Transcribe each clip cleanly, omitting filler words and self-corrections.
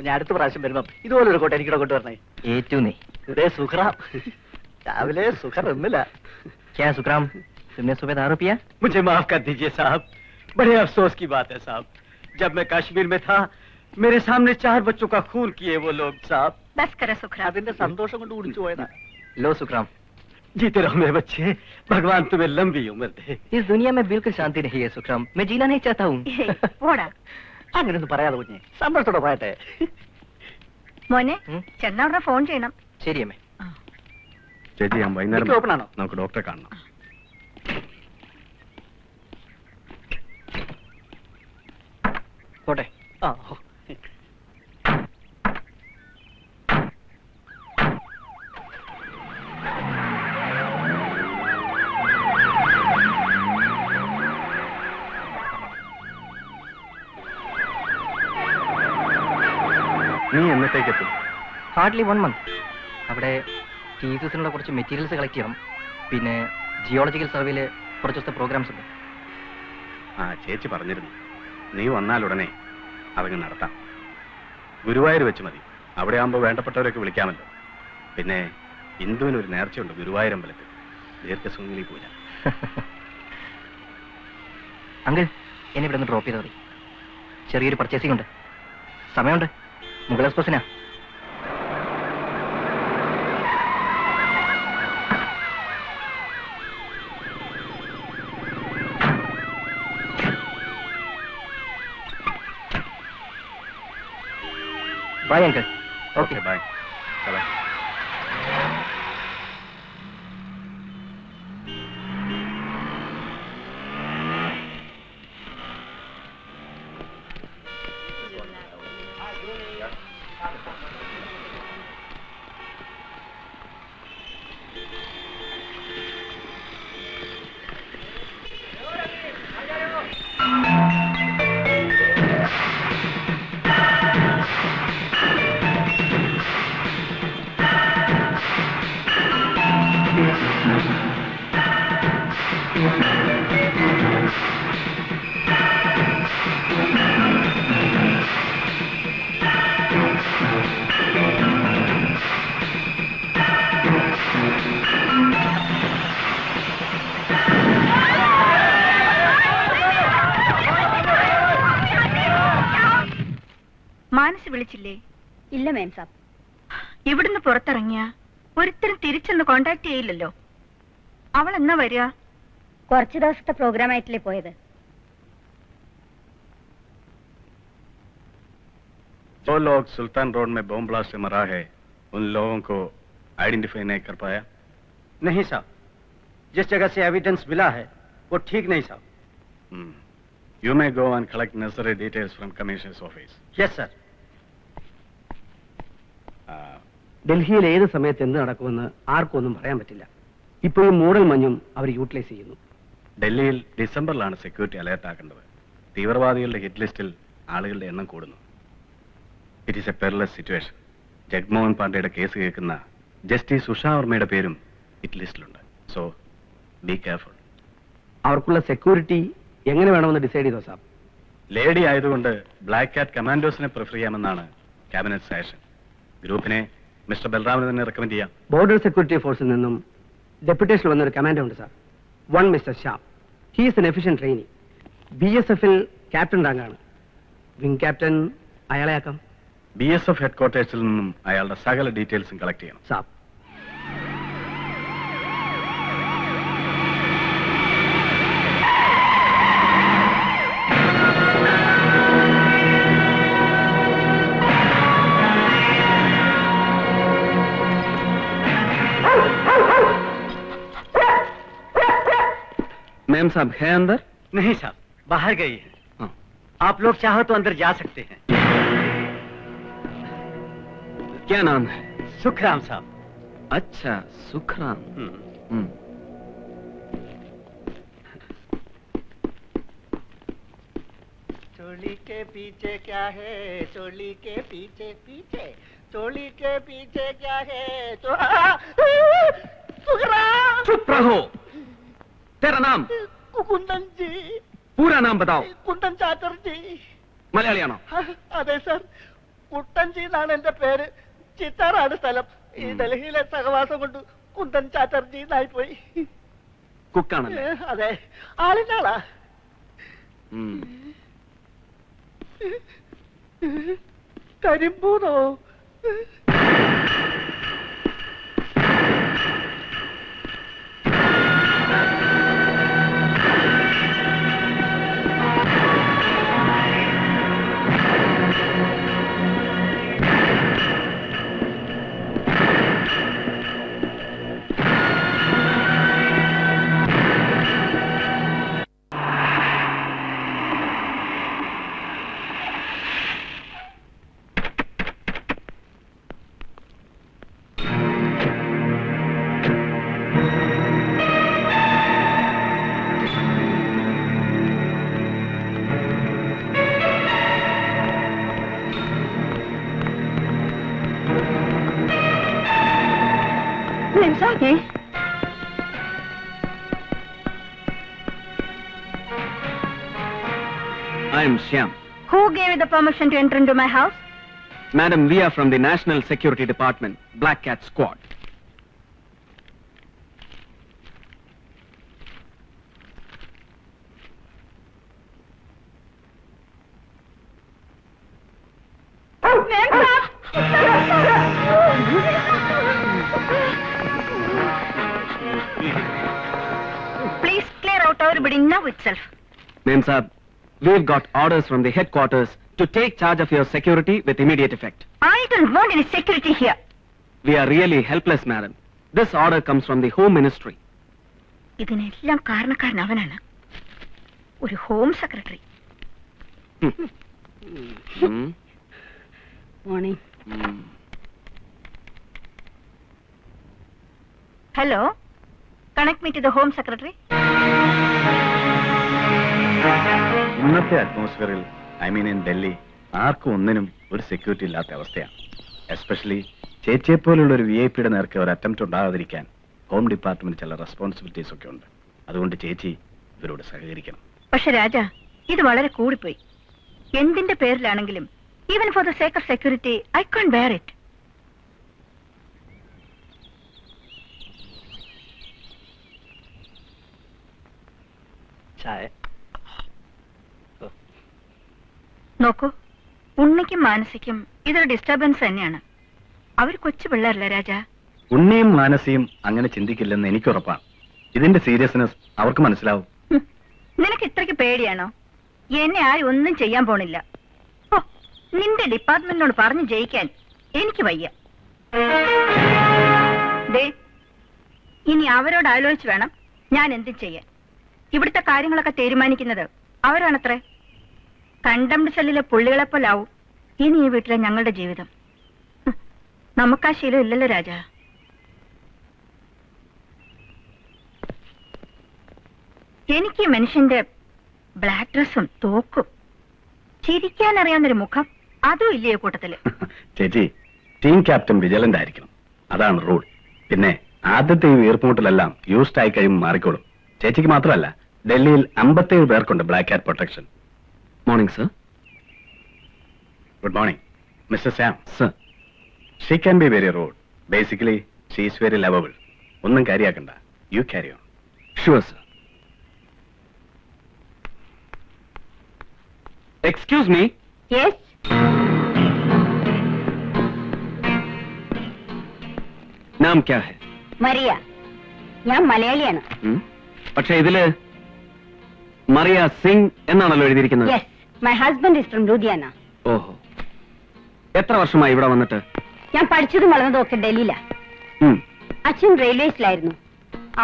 ഞാൻ അടുത്ത പ്രാവശ്യം വരുമ്പം ഇതുപോലൊരു കോട്ട എനിക്കിടെ കൊണ്ടുവരണേ. ഏറ്റവും ഇതേ സുഖറാം രാവിലെ സുഖറൊന്നുമില്ല. क्या सुखराम तुमने सुबह दारू पिया? मुझे माफ कर दीजिए साहब, बड़े अफसोस की बात है साहब. जब मैं कश्मीर में था मेरे सामने 4 बच्चों का खून किए वो लोग साहब. बस करो सुखराम. അതിന്റെ സന്തോഷം കൊണ്ട് കുടിച്ചു പോയതാ. लो सुखराम, जीते रहो मेरे बच्चे, भगवान तुम्हें लंबी उम्र दे. इस दुनिया में बिल्कुल शांति नहीं है सुखराम, मैं जीना नहीं चाहता हूँ. പോടാ. അങ്ങനെയൊന്നും പറയാതെ കുഞ്ഞെ, സന്തോഷത്തോടെ പറയട്ടെ. മോനെ ചെന്ന ഉടനെ ഫോൺ ചെയ്യണം. ശരി അമ്മേ. ചേച്ചി ഞാൻ വൈകുന്നേരം ഓപ്പൺ ആണോ? നമുക്ക് ഡോക്ടറെ കാണണം. പോട്ടെ. ആ നീ എന്നത്തേക്ക് എത്തും? Hardly 1 month. അവിടെ തീസിസിനുള്ള കുറച്ച് മെറ്റീരിയൽസ് കളക്ട് ചെയ്യണം. പിന്നെ ജിയോളജിക്കൽ സർവേയിൽ കുറച്ച് ദിവസത്തെ പ്രോഗ്രാംസ് ഉണ്ട്. ആ ചേച്ചി പറഞ്ഞിരുന്നു, നീ വന്നാലുടനെ അതങ്ങ് നടത്താം. ഗുരുവായൂർ വെച്ച് മതി, അവിടെ ആകുമ്പോൾ വേണ്ടപ്പെട്ടവരൊക്കെ വിളിക്കാമല്ലോ. പിന്നെ ഹിന്ദുവിനൊരു നേർച്ചയുണ്ട് ഗുരുവായൂരമ്പലത്തിൽ, ദീർഘസുമംഗലി പൂജ. അങ്കിൾ എന്നെ ഇവിടെ നിന്ന് ഡ്രോപ്പ് ചെയ്താൽ മതി. ചെറിയൊരു പർച്ചേസിംഗ് ഉണ്ട്, സമയമുണ്ട്. മുഗൾ എക്സ്പ്രസിനാ. Bye uncle. Okay bye. चलो. മാനസ് വിളിച്ചില്ലേ? ഇല്ല മേം സാബ്. ഇവിടുന്ന് പുറത്തിറങ്ങിയ ഒരിത്തരും തിരിച്ചൊന്ന് കോണ്ടാക്ട് ചെയ്യില്ലല്ലോ. അവൾ എന്നാ വരിക? കുറച്ച് ദിവസത്തെ പ്രോഗ്രാം ആയിട്ടല്ലേ പോയത്. जो लोग सुल्तान रोड में बॉम्ब ब्लास्ट से मरा है उन लोगों को आइडेंटिफाई नहीं कर पाया? नहीं साहब, जिस जगह से एविडेंस मिला है वो ठीक नहीं साहब. You may go and collect necessary details from Commissioner's office. Yes sir. ഡൽഹിയിൽ ഏത് സമയത്ത് എന്ത് നടക്കുമെന്ന് ആർക്കും ഒന്നും പറയാൻ പറ്റില്ല. ഇപ്പോൾ ഈ മൂടൽ മഞ്ഞും അവർ യൂട്ടിലൈസ് ചെയ്യുന്നു. ഡൽഹിയിൽ ഡിസംബറിലാണ് സെക്യൂരിറ്റി അലേർട്ട് ആക്കേണ്ടത്. തീവ്രവാദികളുടെ ഹിറ്റ് ലിസ്റ്റിൽ ആളുകളുടെ എണ്ണം കൂടുന്നു. It is a perilous situation. Jagmohan പാണ്ഡെയുടെ കേസ് കേൾക്കുന്ന ജസ്റ്റിസ് ഉഷാ വർമ്മയുടെ പേരും ഹിറ്റ് ലിസ്റ്റിലുണ്ട്. So be careful. അവർക്കുള്ള സെക്യൂരിറ്റി എങ്ങനെ വേണമെന്ന് ഡിസൈഡ് ചെയ്തോ സാബ്? ലേഡി ആയതുകൊണ്ട് ബ്ലാക്ക് കാറ്റ് കമാൻഡോസിനെ പ്രിഫർ ചെയ്യാമെന്നാണ് ക്യാബിനറ്റ് സജഷൻ. ഗ്രൂപ്പിനെ മിസ്റ്റർ ബൽറാമിന് തന്നെ റെക്കമെൻഡ് ചെയ്യാം. ബോർഡർ സെക്യൂരിറ്റി ഫോഴ്സിൽ നിന്നും ഡെപ്യൂട്ടേഷനിൽ വന്നൊരു കമാൻഡർ ഉണ്ട് sir. 1 mister Shah. He is an efficient trainee. BSFൽ ക്യാപ്റ്റൻ റാങ്കാണ്. വിംഗ് ക്യാപ്റ്റൻ അയാളെ ആക്കാം. BSF ഹെഡ്ക്വാർട്ടേഴ്സിൽ നിന്നും അയാളുടെ സകല ഡീറ്റെയിൽസും കളക്ട് ചെയ്യണം. സാബ്. मैम साहब है अंदर? नहीं साहब, बाहर गई है. हाँ. आप लोग चाहो तो अंदर जा सकते हैं. क्या नाम है? सुखराम साहब. अच्छा सुखराम. चोली के पीछे क्या है? चोली के पीछे पीछे चोली के पीछे क्या है? सुखराम. चुप रहो. तेरा नाम? कुंदन जी. पूरा नाम बताओ. कुंदन चाटर्जी. മലയാളിയാണോ? അതെ സർ. കുട്ടൻജി എന്നാണ് എന്റെ പേര്. ചിറ്റാറാണ് സ്ഥലം. ഈ ഡൽഹിയിലെ സഹവാസം കൊണ്ട് കുന്തൻ ചാറ്റർജി എന്നായി പോയി. കുക്കാണല്ലേ? അതെ, ആളിന്റെ ആളാ. കരിമ്പൂന്നോ? I am Shyam. Who gave you the permission to enter into my house? Madam, we are from the National Security Department, Black Cat Squad. Please clear out everybody now itself. Ma'am Sahab, we've got orders from the headquarters to take charge of your security with immediate effect. I don't want any security here. We are really helpless, madam. This order comes from the Home Ministry. ഇതിനെല്ലാം കാരണക്കാരൻ അവനാണ്, ഒരു home secretary. Morning. Hello, connect me to the home secretary. ഇന്നത്തെ അറ്റ്മോസ്ഫിയറിൽ in Delhi ആർക്കും ഒന്നിനും ഒരു security ഇല്ലാത്ത അവസ്ഥയാണ്. എസ്പെഷ്യലി ചേച്ചിയെ പോലുള്ള ഒരു VIP നേർക്ക് ഒരു അറ്റംപ്റ്റ് ഉണ്ടാകാതിരിക്കാൻ ഹോം ഡിപ്പാർട്ട്മെന്റ് ചില റെസ്പോൺസിബിലിറ്റീസ് ഒക്കെ ഉണ്ട്. അതുകൊണ്ട് ചേച്ചി ഇവരോട് സഹകരിക്കണം. പക്ഷെ രാജ, ഇത് വളരെ കൂടിപ്പോയി. എന്തിന്റെ പേരിലാണെങ്കിലും even for the sake of security I can bear it. ചായ. നോക്കൂ, ഉണ്ണിക്കും മാനസിക്കും ഇതൊരു ഡിസ്റ്റർബൻസ് തന്നെയാണ്. അവർ കൊച്ചു പിള്ളേരല്ല രാജ. ഉണ്ണിയും മാനസിയും അങ്ങനെ ചിന്തിക്കില്ലെന്ന് എനിക്ക് ഉറപ്പാണ്. ഇതിന്റെ സീരിയസ്നെസ് അവർക്ക് മനസ്സിലാവും. നിനക്ക് ഇത്രയ്ക്ക് പേടിയാണോ? എന്നെ ആരും ഒന്നും ചെയ്യാൻ പോണില്ല. ഓ, നിന്റെ ഡിപ്പാർട്ട്മെന്റിനോട് പറഞ്ഞു ജയിക്കാൻ എനിക്ക് വയ്യ. ദേ, ഇനി അവരോട് ആലോചിച്ച് വേണം ഞാൻ എന്തും ചെയ്യാൻ. ഇവിടുത്തെ കാര്യങ്ങളൊക്കെ തീരുമാനിക്കുന്നത് അവരാണത്രേ. കണ്ടംപ്റ്റ് സെല്ലിലെ പുള്ളികളെപ്പോലാവും ഇനി ഈ വീട്ടിലെ ഞങ്ങളുടെ ജീവിതം. നമുക്കാ ശീലം ഇല്ലല്ലോ രാജ. എനിക്ക് മനുഷ്യന്റെ ബ്ലാക്ക് ഡ്രസ്സും തോക്കും ചിരിക്കാൻ അറിയാവുന്നൊരു മുഖം അതും ഇല്ലേ കൂട്ടത്തില്. ചേച്ചി, ടീം ക്യാപ്റ്റൻ വിജിലന്റ് ആയിരിക്കണം, അതാണ് റൂൾ. പിന്നെ ആദ്യത്തെ ഈ വീർപ്പുമുട്ടലെല്ലാം യൂസ്ഡ് ആയി കഴിയുമ്പോൾ മാറിക്കോളും. ചേച്ചിക്ക് മാത്രമല്ല, ഡൽഹിയിൽ 57 പേർക്കുണ്ട് black cat protection. Morning sir. Good morning mister Sam. Sir, she can be very rude. Basically she is very lovable. ഒന്നും കാര്യമാക്കണ്ട, you carry on. Sure sir. Excuse me. Yes. നാം ക്യാ ഹൈ? മരിയ. ഞാൻ മലയാളിയാണ്. പക്ഷെ ഇതില് മറിയ സിംഗ് എന്നാണല്ലോ എഴുതിയിരിക്കുന്നത്. Yes, my husband is from Ludhiana. ഓഹോ, എത്ര വർഷമായി ഇവിടെ വന്നിട്ട്? ഞാൻ പഠിച്ചതും വളർന്നതും ഒക്കെ ഡൽഹിയിലാ. അച്ഛൻ റെയിൽവേസിലായിരുന്നു,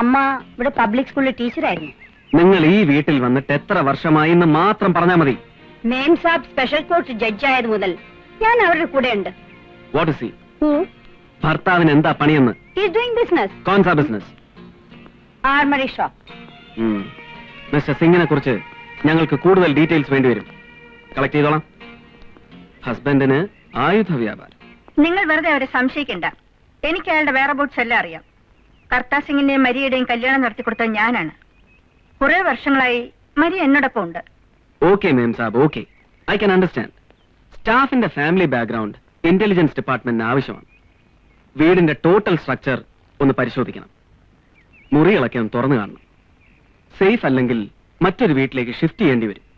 അമ്മ ഇവിടെ പബ്ലിക് സ്കൂളിലെ ടീച്ചറായിരുന്നു. നിങ്ങൾ ഈ വീട്ടിൽ വന്നിട്ട് എത്ര വർഷമായി എന്ന് മാത്രം പറഞ്ഞാൽ മതി. മേം സാബ് സ്പെഷ്യൽ കോർട്ട് ജഡ്ജായത് മുതൽ ഞാൻ അവരുടെ കൂടെ ഉണ്ട്. What is he? ഭർത്താവിന് എന്താ പണിയെന്ന്? Is doing business. കോൺസാ ബിസിനസ്? Armoury shop. മിസ്റ്റർ സിംഗിനെ കുറിച്ച് ഞങ്ങൾക്ക് കൂടുതൽ ഡീറ്റെയിൽസ് വേണ്ടിവരും. കളക്ട് ചെയ്തോളാം. ഹസ്ബൻഡിന് ആയുധ വ്യാപാരം. നിങ്ങൾ വെറുതെ അവരെ സംശയിക്കണ്ട. എനിക്ക് അയാളുടെ വേറെ ബോട്ട്സ് എല്ലാം അറിയാം. കർത്താ സിംഗിന്റെയും മരിയുടെയും കല്യാണം നടത്തിക്കൊടുത്തത് ഞാനാണ്. കുറെ വർഷങ്ങളായി മരിയ എന്നോടൊപ്പം ഉണ്ട്. ഓക്കെ മേം സാബ്, ഓക്കെ, ഐ ക്യാൻ അണ്ടർസ്റ്റാൻഡ്. സ്റ്റാഫിന്റെ ഫാമിലി ബാക്ക്ഗ്രൗണ്ട് ഇന്റലിജൻസ് ഡിപ്പാർട്ട്മെന്റിന് ആവശ്യമാണ്. വീടിന്റെ ടോട്ടൽ സ്ട്രക്ചർ ഒന്ന് പരിശോധിക്കണം. മുറികളൊക്കെ ഒന്ന് തുറന്നു കാണണം. സേഫ് അല്ലെങ്കിൽ മറ്റൊരു വീട്ടിലേക്ക് ഷിഫ്റ്റ് ചെയ്യേണ്ടി വരും.